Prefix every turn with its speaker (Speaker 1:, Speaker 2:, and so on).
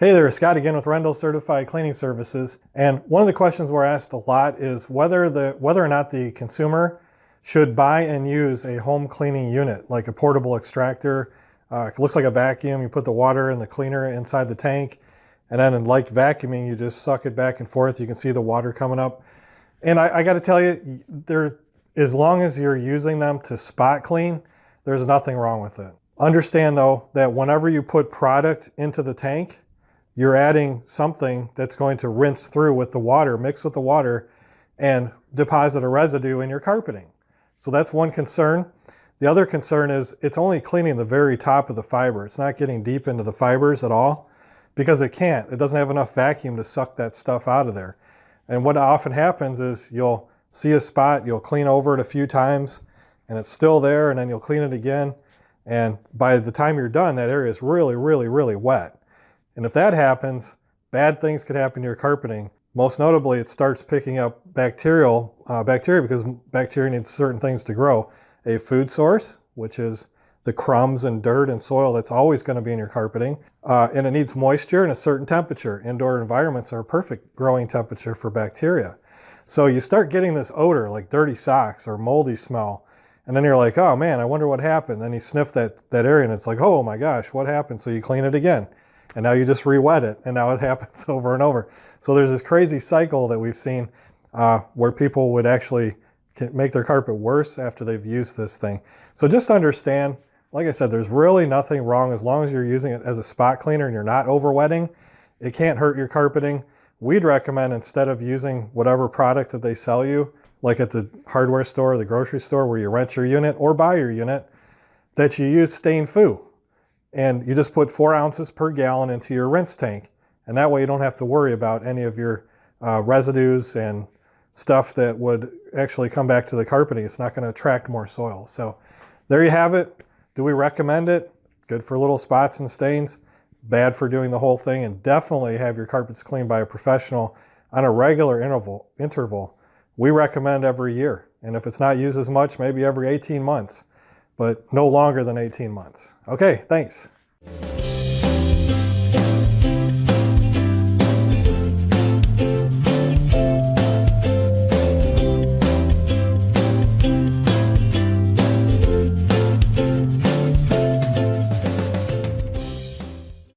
Speaker 1: Hey there, Scott again with Rendall Certified Cleaning Services. And one of the questions we're asked a lot is whether or not the consumer should buy and use a home cleaning unit, like a portable extractor. It looks like a vacuum. You put the water and the cleaner inside the tank, and then like vacuuming, you just suck it back and forth. You can see the water coming up. And I got to tell you, as long as you're using them to spot clean, there's nothing wrong with it. Understand though that whenever you put product into the tank, you're adding something that's going to rinse through with the water, mix with the water, and deposit a residue in your carpeting. So that's one concern. The other concern is it's only cleaning the very top of the fiber. It's not getting deep into the fibers at all because it can't. It doesn't have enough vacuum to suck that stuff out of there. And what often happens is you'll see a spot, you'll clean over it a few times, and it's still there, and then you'll clean it again. And by the time you're done, that area is really, really, really wet. And if that happens, bad things could happen to your carpeting. Most notably, it starts picking up bacteria because bacteria needs certain things to grow. A food source, which is the crumbs and dirt and soil that's always going to be in your carpeting. And it needs moisture and a certain temperature. Indoor environments are a perfect growing temperature for bacteria. So you start getting this odor like dirty socks or moldy smell. And then you're like, oh man, I wonder what happened. Then you sniff that area and it's like, oh my gosh, what happened? So you clean it again. And now you just re-wet it, and now it happens over and over. So there's this crazy cycle that we've seen where people would actually make their carpet worse after they've used this thing. So just understand, like I said, there's really nothing wrong as long as you're using it as a spot cleaner and you're not over-wetting. It can't hurt your carpeting. We'd recommend instead of using whatever product that they sell you, like at the hardware store or the grocery store where you rent your unit or buy your unit, that you use stain foo. And you just put 4 ounces per gallon into your rinse tank. And that way you don't have to worry about any of your residues and stuff that would actually come back to the carpeting. It's not going to attract more soil. So there you have it. Do we recommend it? Good for little spots and stains, bad for doing the whole thing, and definitely have your carpets cleaned by a professional on a regular interval. We recommend every year. And if it's not used as much, maybe every 18 months. But no longer than 18 months. Okay, thanks.